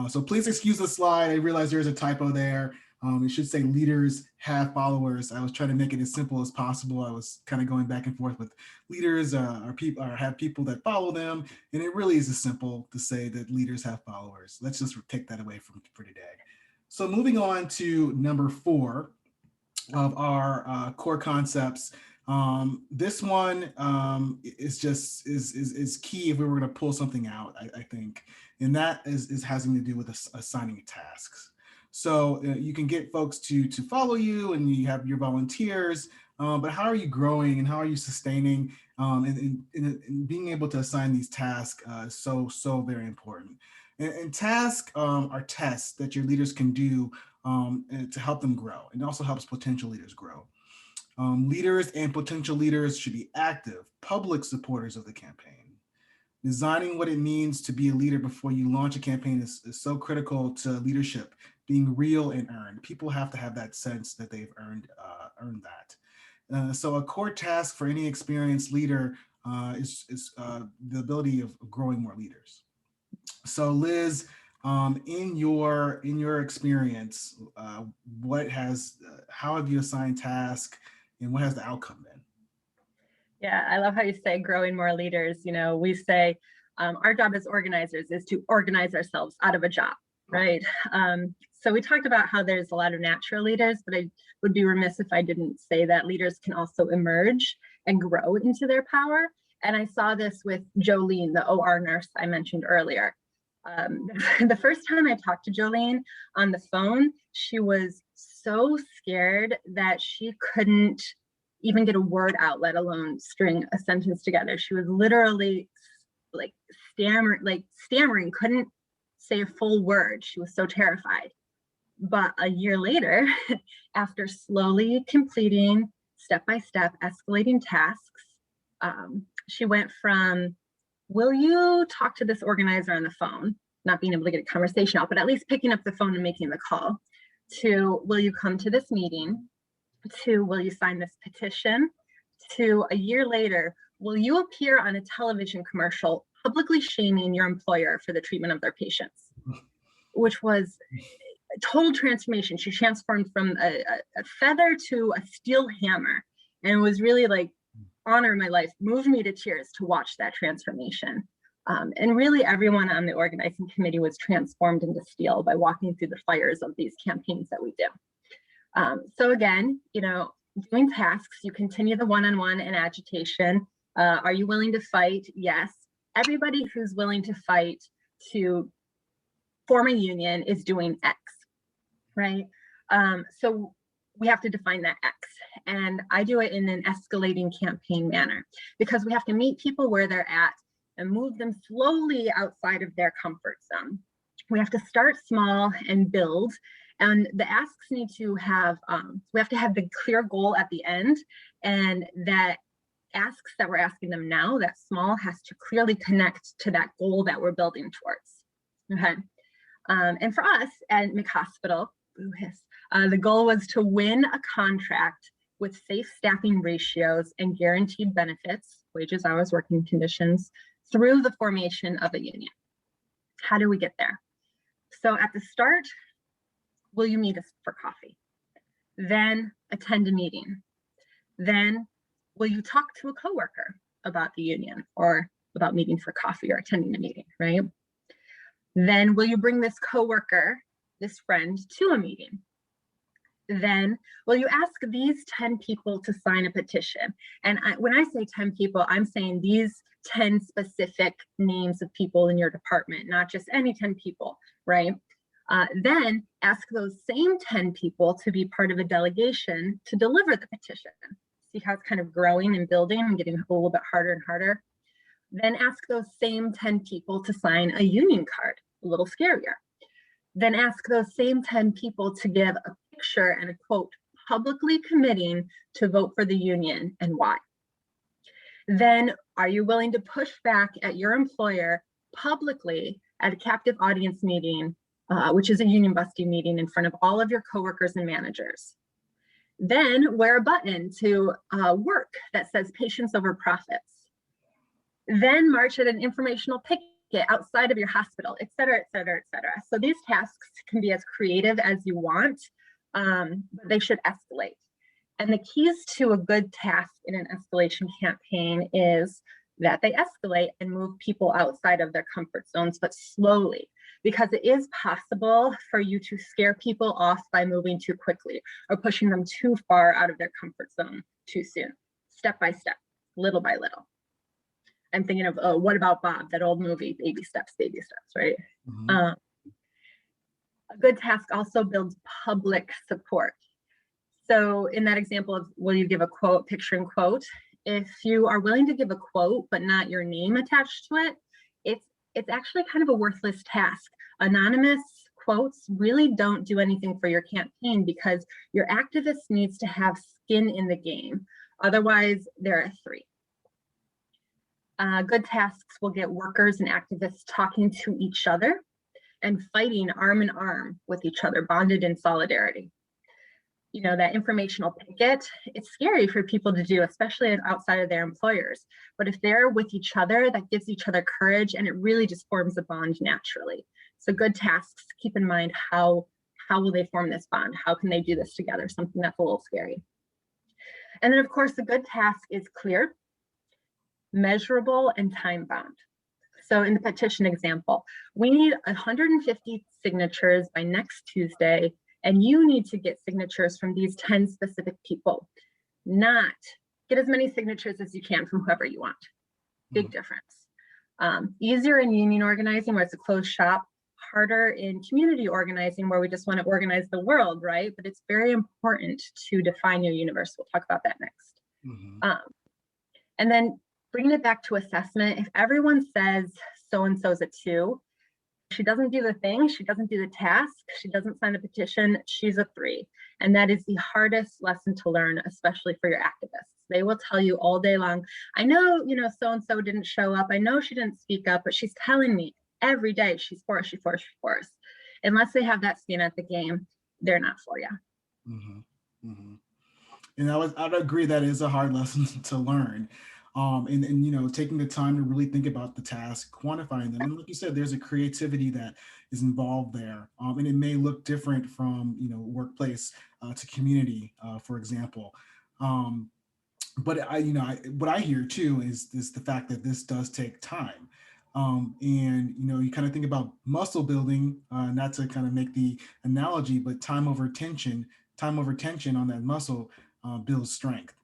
Speaker 1: So please excuse the slide. I realize there's a typo there. It should say leaders have followers. I was trying to make it as simple as possible. I was kind of going back and forth with leaders are people or have people that follow them. And it really is as simple to say that leaders have followers. Let's just take that away for today. So moving on to number 4 of our core concepts. This one is key if we were going to pull something out, I think, and that is having to do with assigning tasks. So you can get folks to follow you, and you have your volunteers, but how are you growing and how are you sustaining, and being able to assign these tasks is so very important. And tasks are tests that your leaders can do to help them grow, and also helps potential leaders grow. Leaders and potential leaders should be active, public supporters of the campaign. Designing what it means to be a leader before you launch a campaign is so critical to leadership being real and earned. People have to have that sense that they've earned that. So a core task for any experienced leader is the ability of growing more leaders. So Liz, in your experience, how have you assigned tasks, and what has the outcome been?
Speaker 2: Yeah, I love how you say growing more leaders. We say our job as organizers is to organize ourselves out of a job, right? So we talked about how there's a lot of natural leaders, but I would be remiss if I didn't say that leaders can also emerge and grow into their power. And I saw this with Jolene, the OR nurse I mentioned earlier. The first time I talked to Jolene on the phone, she was so scared that she couldn't even get a word out, let alone string a sentence together. She was literally stammering, couldn't say a full word. She was so terrified. But a year later, after slowly completing step-by-step escalating tasks, she went from, will you talk to this organizer on the phone, not being able to get a conversation out, but at least picking up the phone and making the call, to, will you come to this meeting, to, will you sign this petition, to, a year later, will you appear on a television commercial publicly shaming your employer for the treatment of their patients, which was a total transformation. She transformed from a feather to a steel hammer. And it was really like honor in my life, moved me to tears to watch that transformation. And really everyone on the organizing committee was transformed into steel by walking through the fires of these campaigns that we do. So again, doing tasks, you continue the one-on-one and agitation. Are you willing to fight? Yes. Everybody who's willing to fight to form a union is doing X, right? So we have to define that X. And I do it in an escalating campaign manner, because we have to meet people where they're at and move them slowly outside of their comfort zone. We have to start small and build. And the asks need to have, we have to have the clear goal at the end, and that asks that we're asking them now, that small, has to clearly connect to that goal that we're building towards. Okay. And for us at McHospital, the goal was to win a contract with safe staffing ratios and guaranteed benefits, wages, hours, working conditions, through the formation of a union. How do we get there? So at the start, will you meet us for coffee? Then attend a meeting. Then will you talk to a coworker about the union or about meeting for coffee or attending a meeting, right? Then will you bring this coworker, this friend, to a meeting? Then will you ask these 10 people to sign a petition? And when I say 10 people, I'm saying these 10 specific names of people in your department, not just any 10 people, right? Then ask those same 10 people to be part of a delegation to deliver the petition. See how it's kind of growing and building and getting a little bit harder and harder. Then ask those same 10 people to sign a union card, a little scarier. Then ask those same 10 people to give a picture and a quote, publicly committing to vote for the union and why. Then are you willing to push back at your employer publicly at a captive audience meeting, which is a union busting meeting in front of all of your coworkers and managers? Then wear a button to work that says patients over profits. Then march at an informational picket outside of your hospital, et cetera, et cetera, et cetera. So these tasks can be as creative as you want, but they should escalate. And the keys to a good task in an escalation campaign is that they escalate and move people outside of their comfort zones, but slowly, because it is possible for you to scare people off by moving too quickly or pushing them too far out of their comfort zone too soon, step by step, little by little. I'm thinking of, oh, What About Bob, that old movie, baby steps, right?
Speaker 1: Mm-hmm.
Speaker 2: A good task also builds public support. So in that example of, will you give a quote, picture and quote? If you are willing to give a quote, but not your name attached to it, it's actually kind of a worthless task. Anonymous quotes really don't do anything for your campaign because your activist needs to have skin in the game. Otherwise, they're a 3. Good tasks will get workers and activists talking to each other and fighting arm in arm with each other, bonded in solidarity. You know, that informational picket, it's scary for people to do, especially outside of their employers. But if they're with each other, that gives each other courage, and it really just forms a bond naturally. So good tasks, keep in mind how will they form this bond? How can they do this together? Something that's a little scary. And then of course, a good task is clear, measurable, and time bound. So in the petition example, we need 150 signatures by next Tuesday, and you need to get signatures from these 10 specific people, not get as many signatures as you can from whoever you want. Big difference. Easier in union organizing where it's a closed shop, harder in community organizing where we just want to organize the world, right? But it's very important to define your universe. We'll talk about that next. And then bringing it back to assessment, if everyone says so-and-so's a 2, she doesn't do the thing, she doesn't do the task, she doesn't sign the petition, she's a 3. And that is the hardest lesson to learn, especially for your activists. They will tell you all day long, I know, so-and-so didn't show up, I know she didn't speak up, but she's telling me every day she's for us, she's for us, she's for us. Unless they have that skin at the game, they're not for you.
Speaker 1: And I'd agree that is a hard lesson to learn. And taking the time to really think about the task, quantifying them. And like you said, there's a creativity that is involved there. And it may look different from, workplace to community, for example. But what I hear too is the fact that this does take time. And you kind of think about muscle building, not to kind of make the analogy, but time over tension on that muscle builds strength.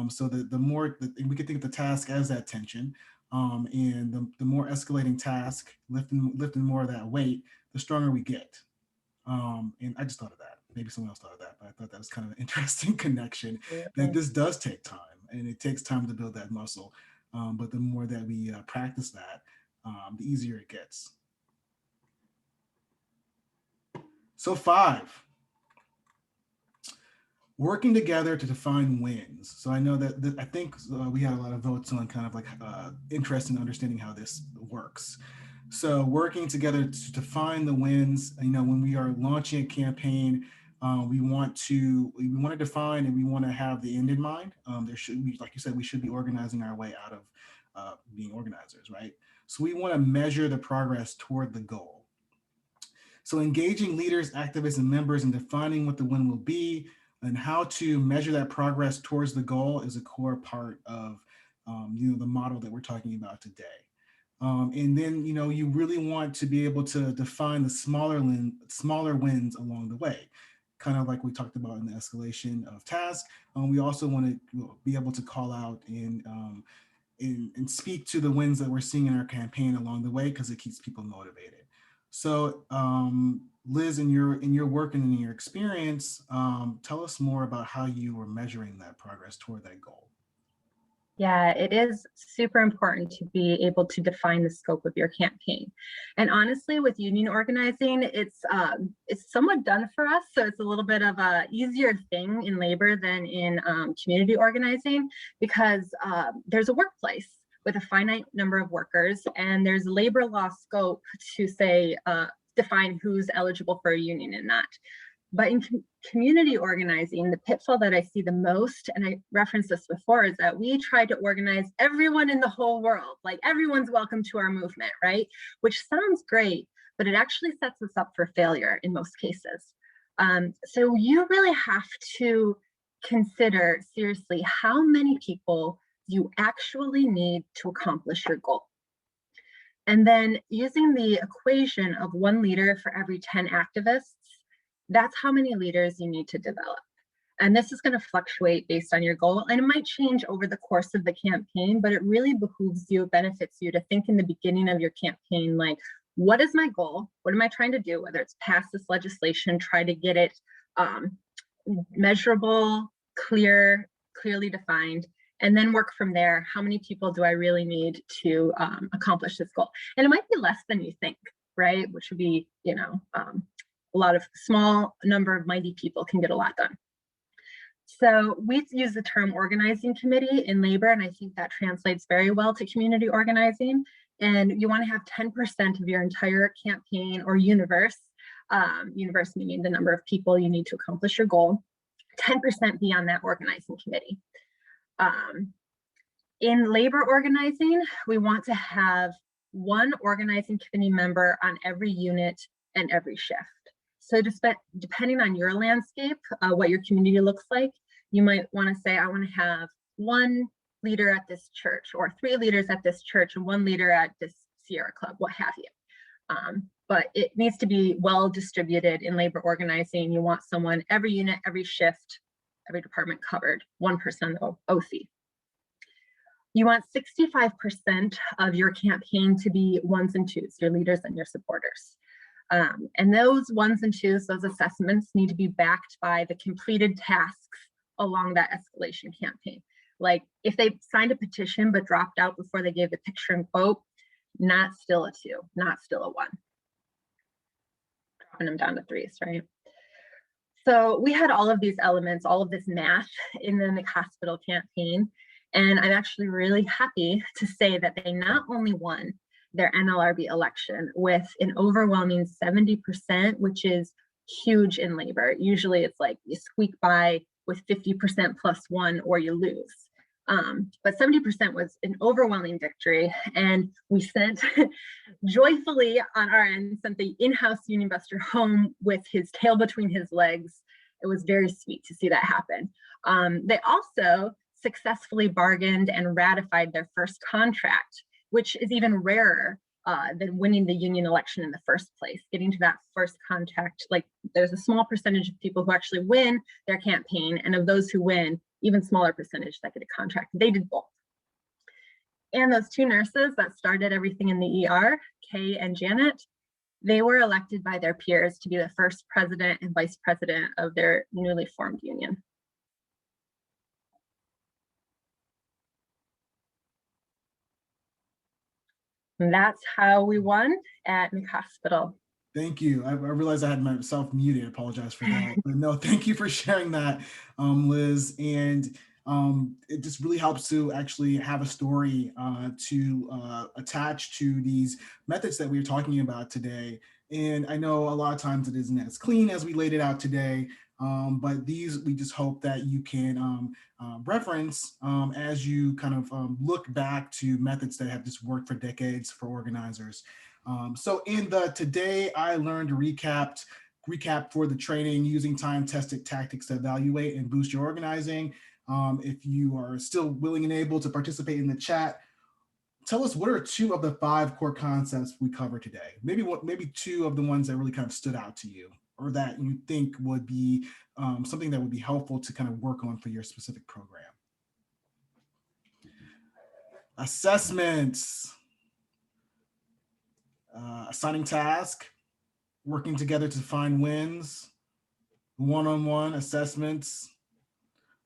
Speaker 1: So the more we could think of the task as that tension, and the more escalating task, lifting more of that weight, the stronger we get. And I just thought of that. Maybe someone else thought of that, but I thought that was kind of an interesting connection. That this does take time, and it takes time to build that muscle. But the more that we practice that, the easier it gets. So 5, working together to define wins. So I know that I think we had a lot of votes on kind of like interest in understanding how this works. So working together to define the wins. You know, when we are launching a campaign, we want to define and we want to have the end in mind. There should be, like you said, we should be organizing our way out of being organizers, right? So we want to measure the progress toward the goal. So engaging leaders, activists, and members in defining what the win will be and how to measure that progress towards the goal is a core part of the model that we're talking about today. And then you really want to be able to define the smaller wins along the way, kind of like we talked about in the escalation of tasks. We also want to be able to call out and speak to the wins that we're seeing in our campaign along the way because it keeps people motivated. So, Liz, in your work and in your experience, tell us more about how you were measuring that progress toward that goal.
Speaker 2: Yeah, it is super important to be able to define the scope of your campaign. And honestly, with union organizing, it's somewhat done for us. So it's a little bit of a easier thing in labor than in community organizing because there's a workplace with a finite number of workers, and there's labor law scope to say define who's eligible for a union and not. But in community organizing, the pitfall that I see the most, and I referenced this before, is that we try to organize everyone in the whole world. Like everyone's welcome to our movement, right? Which sounds great, but it actually sets us up for failure in most cases. So you really have to consider seriously how many people you actually need to accomplish your goal. And then using the equation of 1 leader for every 10 activists, that's how many leaders you need to develop. And this is going to fluctuate based on your goal. And it might change over the course of the campaign, but it really behooves you, benefits you to think in the beginning of your campaign, like, what is my goal? What am I trying to do? Whether it's pass this legislation, try to get it measurable, clearly defined, and then work from there. How many people do I really need to accomplish this goal? And it might be less than you think, right? Which would be, a lot of small number of mighty people can get a lot done. So we use the term organizing committee in labor, and I think that translates very well to community organizing. And you want to have 10% of your entire campaign or universe meaning the number of people you need to accomplish your goal, 10% be on that organizing committee. In labor organizing, we want to have 1 organizing committee member on every unit and every shift. So depending on your landscape, what your community looks like, you might want to say, I want to have 1 leader at this church, or 3 leaders at this church, and 1 leader at this Sierra Club, what have you. But it needs to be well distributed in labor organizing. You want someone every unit, every shift, every department covered, 1% of OC. You want 65% of your campaign to be 1s and 2s, your leaders and your supporters. And those 1s and 2s, those assessments need to be backed by the completed tasks along that escalation campaign. Like if they signed a petition but dropped out before they gave the picture and quote, not still a 2, not still a 1. Dropping them down to 3s, right? So we had all of these elements, all of this math in the McHospital campaign. And I'm actually really happy to say that they not only won their NLRB election with an overwhelming 70%, which is huge in labor. Usually it's like you squeak by with 50% plus 1 or you lose. But 70% was an overwhelming victory. And we sent joyfully on our end, sent the in-house union buster home with his tail between his legs. It was very sweet to see that happen. They also successfully bargained and ratified their first contract, which is even rarer than winning the union election in the first place. Getting to that first contract, like there's a small percentage of people who actually win their campaign, and of those who win, even smaller percentage that get a contract. They did both. And those 2 nurses that started everything in the ER, Kay and Janet, they were elected by their peers to be the first president and vice president of their newly formed union. And that's how we won at McHospital.
Speaker 1: Thank you. I realized I had myself muted. I apologize for that. But no, thank you for sharing that, Liz. And it just really helps to actually have a story to attach to these methods that we are talking about today. And I know a lot of times it isn't as clean as we laid it out today, but these we just hope that you can reference as you kind of look back to methods that have just worked for decades for organizers. So in the today I learned recap for the training using time-tested tactics to evaluate and boost your organizing. If you are still willing and able to participate in the chat, tell us what are two of the five core concepts we covered today. Maybe two of the ones that really kind of stood out to you or that you think would be something that would be helpful to kind of work on for your specific program. Assessments, assigning task, working together to find wins, one-on-one assessments,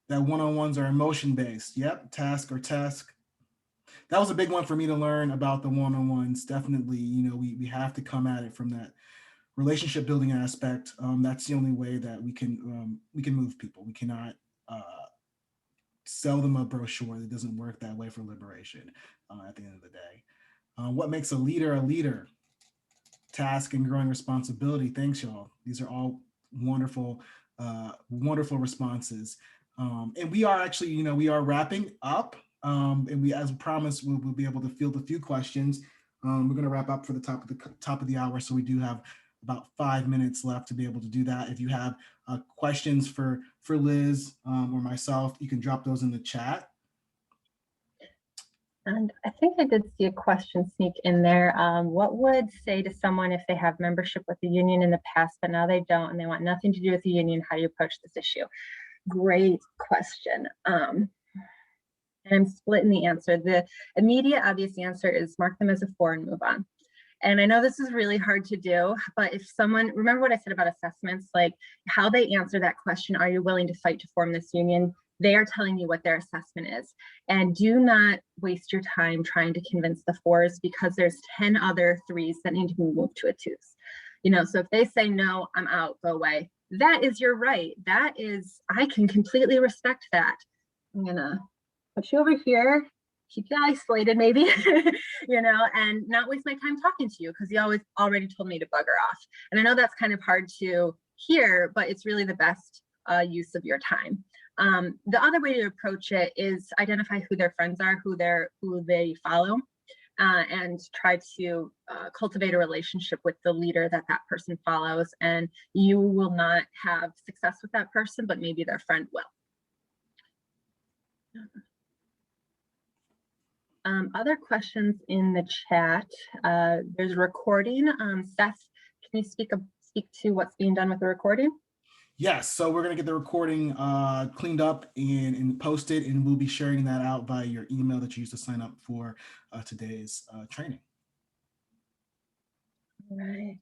Speaker 1: that one-on-ones are emotion-based. Yep, task or task. That was a big one for me to learn about the one-on-ones. Definitely, we have to come at it from that relationship building aspect. That's the only way that we can move people. We cannot sell them a brochure that doesn't work that way for liberation at the end of the day. What makes a leader a leader? Task and growing responsibility. Thanks, y'all. These are all wonderful, wonderful responses. And we are actually, we are wrapping up. And we, as promised, we'll be able to field a few questions. We're going to wrap up for the top of the hour, so we do have about 5 minutes left to be able to do that. If you have questions for Liz or myself, you can drop those in the chat.
Speaker 2: And I think I did see a question sneak in there. What would say to someone if they have membership with the union in the past, but now they don't and they want nothing to do with the union? How do you approach this issue? Great question. And I'm split in the answer. The immediate obvious answer is mark them as a 4 and move on. And I know this is really hard to do, but if someone, remember what I said about assessments, like how they answer that question, are you willing to fight to form this union? They are telling you what their assessment is. And do not waste your time trying to convince the 4s, because there's 10 other 3s that need to be moved to a 2s. So if they say, no, I'm out, go away, that is your right. That is, I can completely respect that. I'm gonna put you over here, keep you isolated maybe, and not waste my time talking to you because you already told me to bugger off. And I know that's kind of hard to hear, but it's really the best use of your time. The other way to approach it is identify who their friends are, who they follow, and try to cultivate a relationship with the leader that person follows. And you will not have success with that person, but maybe their friend will. Other questions in the chat. There's a recording. Seth, can you speak to what's being done with the recording?
Speaker 1: Yes, so we're going to get the recording cleaned up and posted, and we'll be sharing that out via your email that you used to sign up for today's training.
Speaker 2: All right.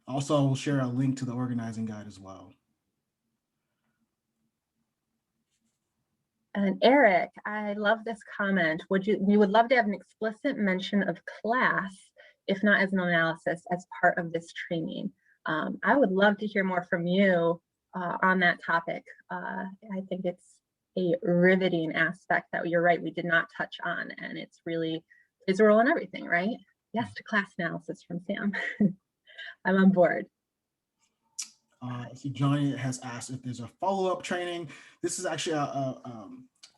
Speaker 1: Also, we'll share a link to the organizing guide as well.
Speaker 2: And Eric, I love this comment. We would love to have an explicit mention of class, if not as an analysis, as part of this training. I would love to hear more from you on that topic. I think it's a riveting aspect that you're right, we did not touch on, and it's really plays a role in everything, right? Yes to class analysis from Sam. I'm on board.
Speaker 1: So Johnny has asked if there's a follow-up training. This is actually a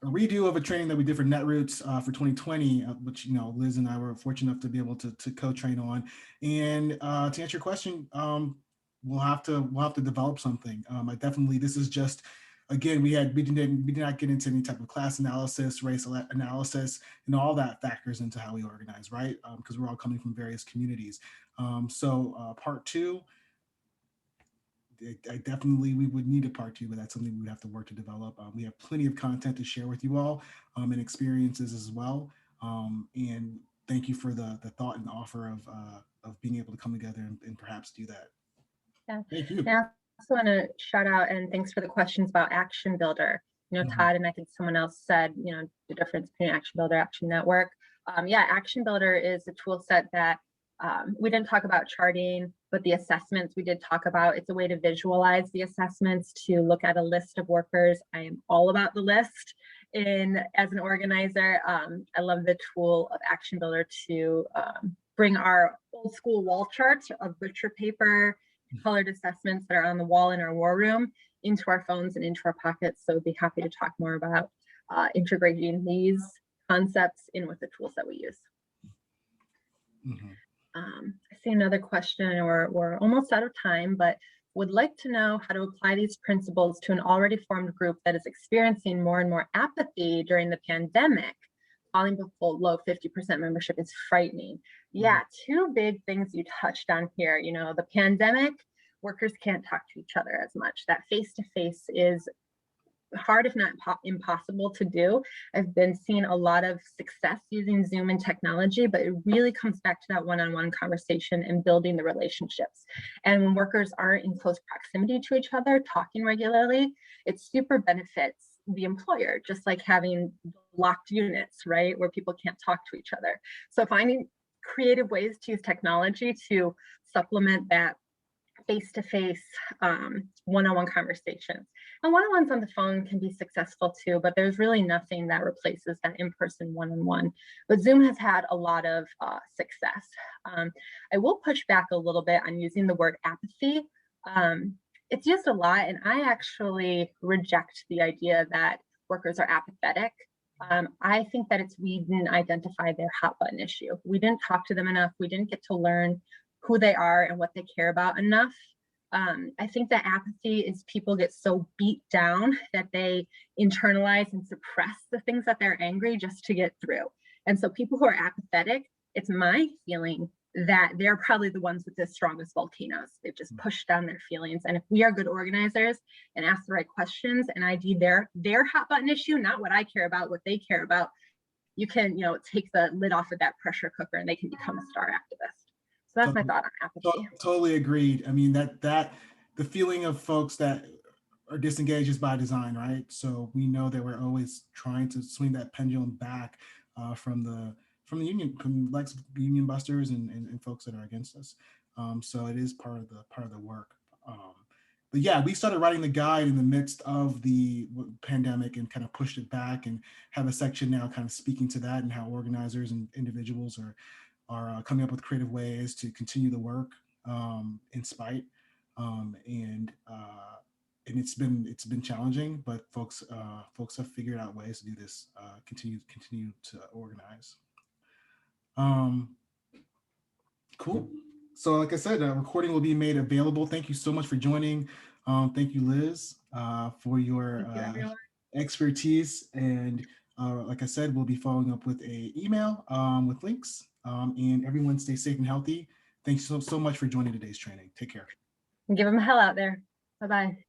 Speaker 1: redo of a training that we did for Netroots for 2020, which Liz and I were fortunate enough to be able to co-train on. And to answer your question, we'll have to develop something. This is just, again, we did not get into any type of class analysis, race analysis, and all that factors into how we organize, right? Because we're all coming from various communities. So part 2. We would need a part 2, but that's something we would have to work to develop. We have plenty of content to share with you all and experiences as well. And thank you for the thought and offer of being able to come together and perhaps do that.
Speaker 2: Yeah.
Speaker 1: Thank you.
Speaker 2: I also want to shout out and thanks for the questions about Action Builder. Todd and I think someone else said, the difference between Action Builder, Action Network. Yeah, Action Builder is a tool set that We didn't talk about charting, but the assessments we did talk about. It's a way to visualize the assessments, to look at a list of workers. I am all about the list as an organizer. I love the tool of Action Builder to bring our old school wall chart of butcher paper, colored assessments that are on the wall in our war room into our phones and into our pockets. So I'd be happy to talk more about integrating these concepts in with the tools that we use.
Speaker 1: Mm-hmm.
Speaker 2: I see another question, or we're almost out of time, but would like to know how to apply these principles to an already formed group that is experiencing more and more apathy during the pandemic. Falling below 50% membership is frightening. Yeah, two big things you touched on here. You know, the pandemic, workers can't talk to each other as much. That face-to-face is hard, if not impossible to do. I've been seeing a lot of success using Zoom and technology, but it really comes back to that one-on-one conversation and building the relationships. And when workers aren't in close proximity to each other, talking regularly, it super benefits the employer, just like having locked units, right, where people can't talk to each other. So finding creative ways to use technology to supplement that face-to-face one-on-one conversations. And one-on-ones on the phone can be successful too, but there's really nothing that replaces that in-person one-on-one. But Zoom has had a lot of success. I will push back a little bit on using the word apathy. It's used a lot, and I actually reject the idea that workers are apathetic. I think that we didn't identify their hot button issue. We didn't talk to them enough. We didn't get to learn who they are and what they care about enough. I think that apathy is people get so beat down that they internalize and suppress the things that they're angry just to get through. And so people who are apathetic, it's my feeling that they're probably the ones with the strongest volcanoes. They've just pushed down their feelings. And if we are good organizers and ask the right questions and ID their hot button issue, not what I care about, what they care about, you can, take the lid off of that pressure cooker and they can become a star activist. So that's my thought on apathy.
Speaker 1: Totally agreed. I mean, that the feeling of folks that are disengaged is by design, right? So we know that we're always trying to swing that pendulum back from the union, from like union busters and folks that are against us. So it is part of the work. But yeah, we started writing the guide in the midst of the pandemic and kind of pushed it back, and have a section now kind of speaking to that and how organizers and individuals are coming up with creative ways to continue the work in spite, and it's been challenging, but folks have figured out ways to do this. Continue to organize. Cool. So, like I said, a recording will be made available. Thank you so much for joining. Thank you, Liz, for your expertise. And like I said, we'll be following up with an email with links. And everyone stay safe and healthy. Thanks so much for joining today's training. Take care.
Speaker 2: Give them hell out there. Bye-bye.